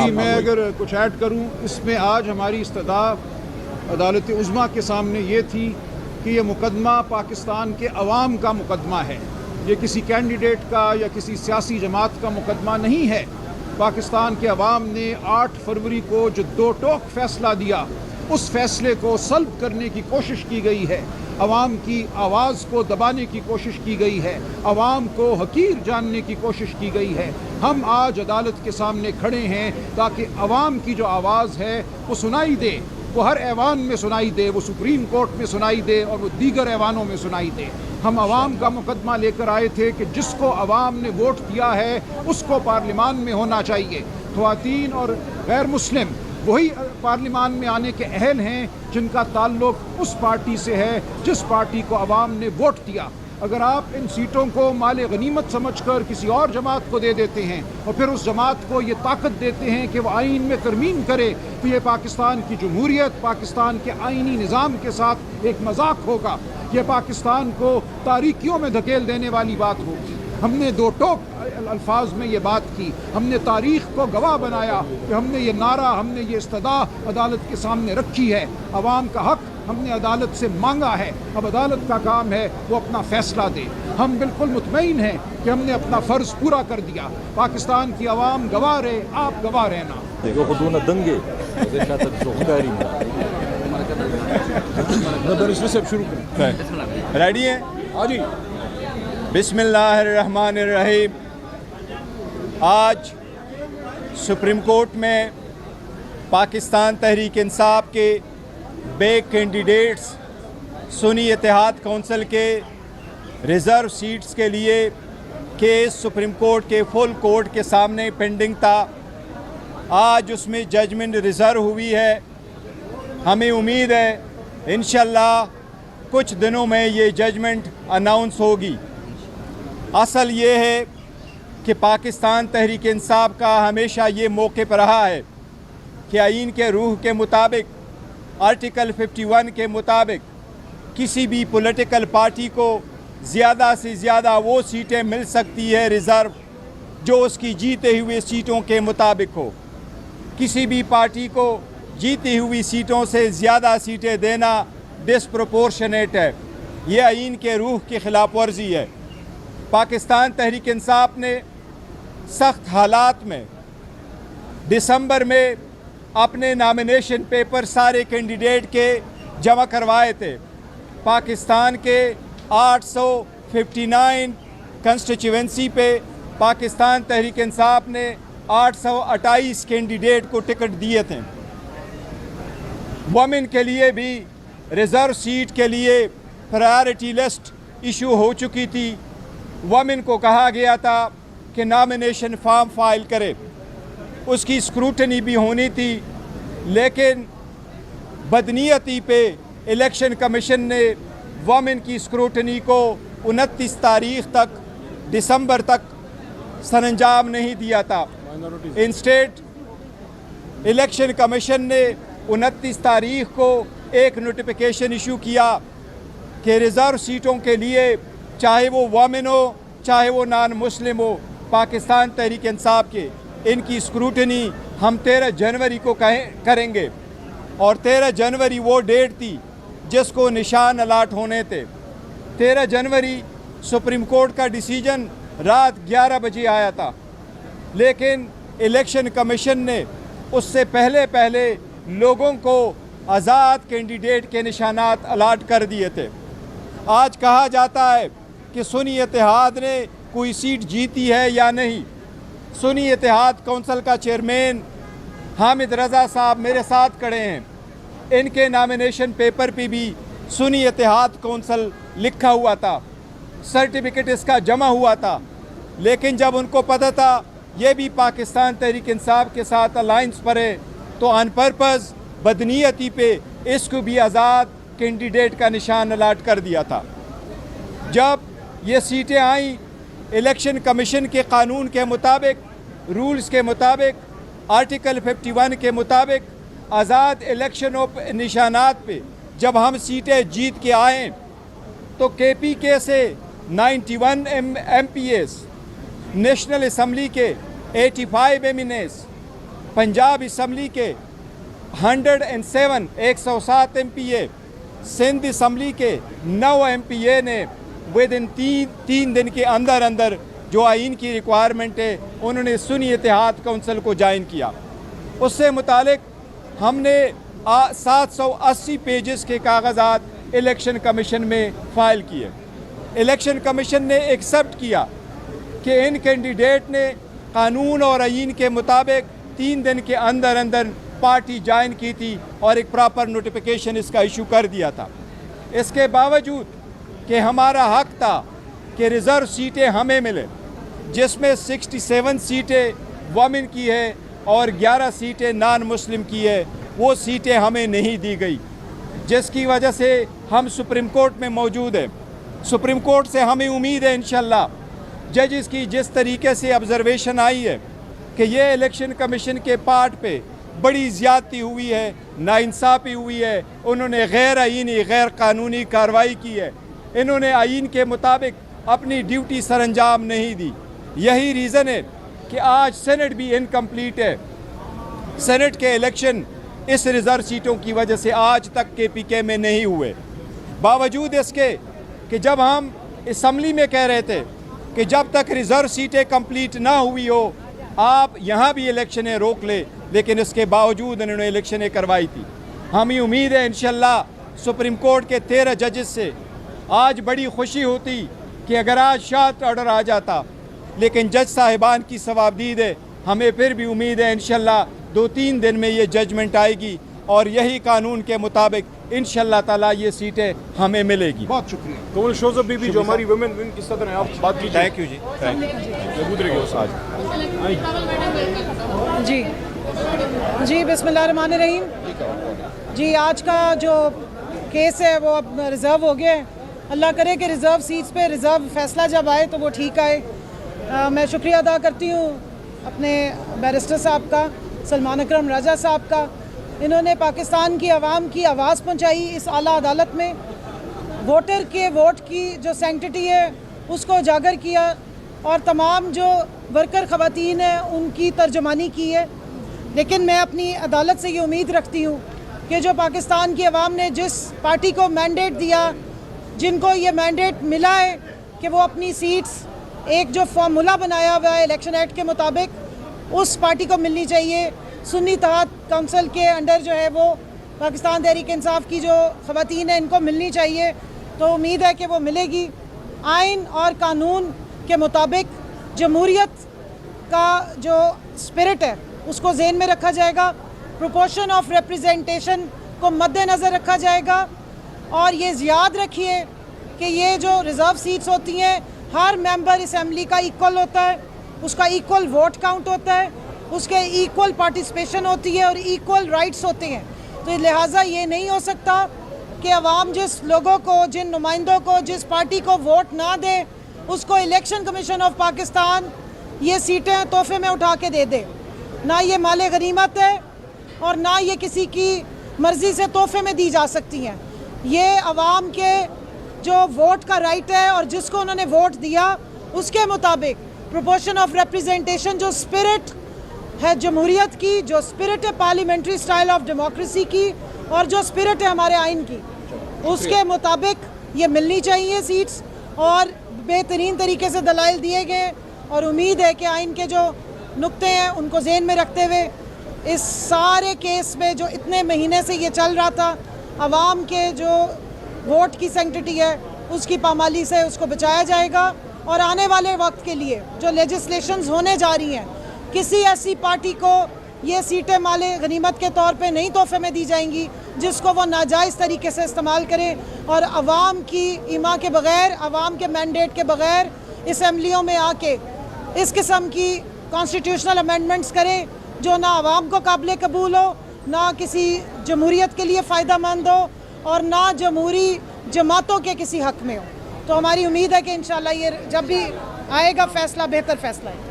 जी, मैं अगर कुछ ऐड करूं, इसमें आज हमारी इस्तदा अदालत उज़्मा के सामने ये थी कि ये मुकदमा पाकिस्तान के अवाम का मुकदमा है। ये किसी कैंडिडेट का या किसी सियासी जमात का मुकदमा नहीं है। पाकिस्तान के अवाम ने 8 फरवरी को जो दो टोक फैसला दिया, उस फैसले को सल्ब करने की कोशिश की गई है। अवाम की आवाज़ को दबाने की कोशिश की गई है, अवाम को हकीर जानने की कोशिश की गई है। हम आज अदालत के सामने खड़े हैं ताकि अवाम की जो आवाज़ है वो सुनाई दे, वो हर ऐवान में सुनाई दे, वो सुप्रीम कोर्ट में सुनाई दे और वो दीगर ऐवानों में सुनाई दे। हम अवाम का मुकदमा लेकर आए थे कि जिसको अवाम ने वोट दिया है उसको पार्लिमान में होना चाहिए। ख्वातीन और गैर मुस्लिम वही पार्लिमान में आने के अहल हैं जिनका ताल्लुक उस पार्टी से है जिस पार्टी को अवाम ने वोट दिया। अगर आप इन सीटों को माले गनीमत समझकर किसी और जमात को दे देते हैं और फिर उस जमात को ये ताकत देते हैं कि वह आइन में तरमीम करे, तो ये पाकिस्तान की जमहूरियत, पाकिस्तान के आइनी निज़ाम के साथ एक मजाक होगा। ये पाकिस्तान को तारीकियों में धकेल देने वाली बात होगी। हमने दो टोक अल्फाज में ये बात की, हमने तारीख़ को गवाह बनाया कि हमने ये नारा, हमने ये इस्तदा अदालत के सामने रखी है। अवाम का हक हमने अदालत से मांगा है, अब अदालत का काम है वो अपना फ़ैसला दे। हम बिल्कुल मुतमईन हैं कि हमने अपना फ़र्ज़ पूरा कर दिया। पाकिस्तान की आवाम गवाह रहे, आप गवाह रहना। रेडी हैं? हाँ जी। बिस्मिल्लाहिर्रहमानिर्रहीम। आज सुप्रीम कोर्ट में पाकिस्तान तहरीक इंसाफ के बे कैंडिडेट्स सुन्नी इत्तेहाद कौंसिल के रिज़र्व सीट्स के लिए केस सुप्रीम कोर्ट के फुल कोर्ट के सामने पेंडिंग था। आज उसमें जजमेंट रिज़र्व हुई है। हमें उम्मीद है इंशाल्लाह कुछ दिनों में ये जजमेंट अनाउंस होगी। असल ये है कि पाकिस्तान तहरीक इंसाफ का हमेशा ये मौक़िफ़ रहा है कि आइन के रूह के मुताबिक, आर्टिकल 51 के मुताबिक किसी भी पॉलिटिकल पार्टी को ज़्यादा से ज़्यादा वो सीटें मिल सकती है रिज़र्व जो उसकी जीते हुए सीटों के मुताबिक हो। किसी भी पार्टी को जीती हुई सीटों से ज़्यादा सीटें देना डिस्प्रोपोर्शनेट है। ये आइन के रूह की खिलाफ वर्जी है। पाकिस्तान तहरीक इंसाफ ने सख्त हालात में दिसंबर में अपने नामिनेशन पेपर सारे कैंडिडेट के जमा करवाए थे। पाकिस्तान के 859 कंस्टिट्यूएंसी पे पाकिस्तान तहरीक इंसाफ ने 828 कैंडिडेट को टिकट दिए थे। वमेन के लिए भी रिज़र्व सीट के लिए प्रायोरिटी लिस्ट इशू हो चुकी थी। वमेन को कहा गया था कि नॉमिनेशन फॉर्म फाइल करे, उसकी स्क्रूटनी भी होनी थी, लेकिन बदनीयती पे इलेक्शन कमीशन ने वमेन की स्क्रूटनी को 29 तारीख तक, दिसंबर तक सरंजाम नहीं दिया था। इंस्टेड इलेक्शन कमीशन ने 29 तारीख को एक नोटिफिकेशन इशू किया कि रिज़र्व सीटों के लिए चाहे वो वमेन हो चाहे वो नॉन मुस्लिम हो, पाकिस्तान तहरीक इंसाफ के इनकी स्क्रूटनी हम 13 जनवरी को करेंगे। और 13 जनवरी वो डेट थी जिसको निशान अलाट होने थे। 13 जनवरी सुप्रीम कोर्ट का डिसीजन रात 11 बजे आया था, लेकिन इलेक्शन कमीशन ने उससे पहले लोगों को आज़ाद कैंडिडेट के निशानात अलाट कर दिए थे। आज कहा जाता है कि सुन्नी इत्तेहाद ने कोई सीट जीती है या नहीं। सुन्नी इत्तेहाद कौंसिल का चेयरमैन हामिद रज़ा साहब मेरे साथ खड़े हैं। इनके नामिनेशन पेपर पे भी सुन्नी इत्तेहाद कौंसिल लिखा हुआ था, सर्टिफिकेट इसका जमा हुआ था, लेकिन जब उनको पता था ये भी पाकिस्तान तहरीक इंसाफ के साथ अलाइंस पर है, तो ऑन पर्पज़ बदनीयती पे इसको भी आज़ाद कैंडिडेट का निशान अलाट कर दिया था। जब ये सीटें आई, इलेक्शन कमीशन के कानून के मुताबिक, रूल्स के मुताबिक, आर्टिकल 51 के मुताबिक आज़ाद इलेक्शन ऑफ निशानात पे जब हम सीटें जीत के आए तो KPK से 91 MPs, नेशनल असम्बली के 85 MNAs, पंजाब असम्बली के 107 MPA, सिंध असम्बली के 9 MPA ने विद इन तीन दिन के अंदर अंदर जो आइन की रिक्वायरमेंट है उन्होंने सुन्नी इत्तेहाद कौंसिल को ज्वाइन किया। उससे मुतालिक हमने 780 पेजेस के कागजात इलेक्शन कमीशन में फ़ाइल किए। इलेक्शन कमीशन ने एक्सेप्ट किया कि इन कैंडिडेट ने कानून और आइन के मुताबिक 3 दिन के अंदर अंदर पार्टी ज्वाइन की थी और एक प्रॉपर नोटिफिकेशन इसका इशू कर दिया था। इसके बावजूद कि हमारा हक था कि रिज़र्व सीटें हमें मिले, जिसमें 67 सीटें वमेन की है और 11 सीटें नॉन मुस्लिम की है, वो सीटें हमें नहीं दी गई, जिसकी वजह से हम सुप्रीम कोर्ट में मौजूद हैं। सुप्रीम कोर्ट से हमें उम्मीद है इंशाल्लाह जजेस की जिस तरीके से ऑब्जर्वेशन आई है कि ये इलेक्शन कमीशन के पार्ट पे बड़ी ज़्यादती हुई है, नाइंसाफ़ी हुई है, उन्होंने गैर आईनी गैर कानूनी कार्रवाई की है, इन्होंने आइन के मुताबिक अपनी ड्यूटी सरअंजाम नहीं दी। यही रीज़न है कि आज सेनेट भी इनकम्प्लीट है। सेनेट के इलेक्शन इस रिज़र्व सीटों की वजह से आज तक KPK में नहीं हुए। बावजूद इसके कि जब हम असम्बली में कह रहे थे कि जब तक रिज़र्व सीटें कंप्लीट ना हुई हो आप यहाँ भी इलेक्शनें रोक ले, लेकिन इसके बावजूद इन्होंने इलेक्शनें करवाई थी। हमें उम्मीद है इंशाल्लाह सुप्रीम कोर्ट के 13 जजेस से आज बड़ी खुशी होती कि अगर आज शार्ट ऑर्डर आ जाता, लेकिन जज साहिबान की सवाबदीद है। हमें फिर भी उम्मीद है इंशाल्लाह 2-3 दिन में ये जजमेंट आएगी और यही कानून के मुताबिक इंशाल्लाह ताला ये सीटें हमें मिलेगी। बहुत शुक्रिया। कमल शोज़ब बीबी जो हमारी वुमेन विंग की सदर हैं, आप बात कीजिए। थैंक यू जी। जी जी बिस्मिल्लाहिर्रहमानिर्रहीम। जी आज का जो केस है वो अब रिज़र्व हो गया है। अल्लाह करे कि रिज़र्व सीट्स पे रिज़र्व फैसला जब आए तो वो ठीक आए। मैं शुक्रिया अदा करती हूँ अपने बैरिस्टर साहब का, सलमान अकरम राजा साहब का। इन्होंने पाकिस्तान की आवाम की आवाज़ पहुँचाई इस आला अदालत में, वोटर के वोट की जो सैंक्टिटी है उसको उजागर किया और तमाम जो वर्कर ख़वातीन हैं उनकी तर्जुमानी की है। लेकिन मैं अपनी अदालत से ये उम्मीद रखती हूँ कि जो पाकिस्तान की आवाम ने जिस पार्टी को मैंडेट दिया, जिनको ये मैंडेट मिला है कि वो अपनी सीट्स एक जो फार्मूला बनाया हुआ है इलेक्शन एक्ट के मुताबिक, उस पार्टी को मिलनी चाहिए। सुन्नी इत्तेहाद काउंसिल के अंडर जो है वो पाकिस्तान तहरीक इंसाफ की जो ख़वातीन हैं इनको मिलनी चाहिए, तो उम्मीद है कि वो मिलेगी। आइन और कानून के मुताबिक जमहूरियत का जो स्पिरिट है उसको ज़हन में रखा जाएगा, प्रोपोर्शन ऑफ रिप्रेजेंटेशन को मद्देनज़र रखा जाएगा। और ये याद रखिए कि ये जो रिज़र्व सीट्स होती हैं हर मेंबर असम्बली का इक्वल होता है, उसका इक्वल वोट काउंट होता है, उसके इक्वल पार्टिसिपेशन होती है और इक्वल राइट्स होते हैं। तो लिहाजा ये नहीं हो सकता कि अवाम जिस लोगों को, जिन नुमाइंदों को, जिस पार्टी को वोट ना दे उसको इलेक्शन कमीशन ऑफ पाकिस्तान ये सीटें तोहफे में उठा के दे दे। ना ये माले गनीमत है और ना ये किसी की मर्ज़ी से तोहफे में दी जा सकती हैं। ये अवाम के जो वोट का राइट है और जिसको उन्होंने वोट दिया उसके मुताबिक प्रोपोर्शन ऑफ रिप्रेजेंटेशन, जो स्पिरिट है जमहूरियत की, जो स्पिरिट है पार्लियामेंट्री स्टाइल ऑफ डेमोक्रेसी की और जो स्पिरिट है हमारे आइन की, उसके मुताबिक ये मिलनी चाहिए सीट्स। और बेहतरीन तरीके से दलाइल दिए गए और उम्मीद है कि आइन के जो नुक्ते हैं उनको ज़हन में रखते हुए इस सारे केस में जो इतने महीने से ये चल रहा था, अवाम के जो वोट की सैंक्टिटी है उसकी पामाली से उसको बचाया जाएगा। और आने वाले वक्त के लिए जो लेजिस्लेशंस होने जा रही हैं, किसी ऐसी पार्टी को ये सीटें माले गनीमत के तौर पे नहीं तोहफे में दी जाएंगी जिसको वो नाजायज़ तरीके से इस्तेमाल करें और अवाम की इमा के बग़ैर, अवाम के मैंडेट के बग़ैर असम्बलियों में आके इस किस्म की कॉन्स्टिट्यूशनल अमेंडमेंट्स करें जो ना अवाम को काबिल कबूल हो, ना किसी जमहूरियत के लिए फ़ायदा मंद हो और ना जमहूरी जमातों के किसी हक़ में हो। तो हमारी उम्मीद है कि इंशाल्लाह ये जब भी आएगा फ़ैसला बेहतर फ़ैसला है।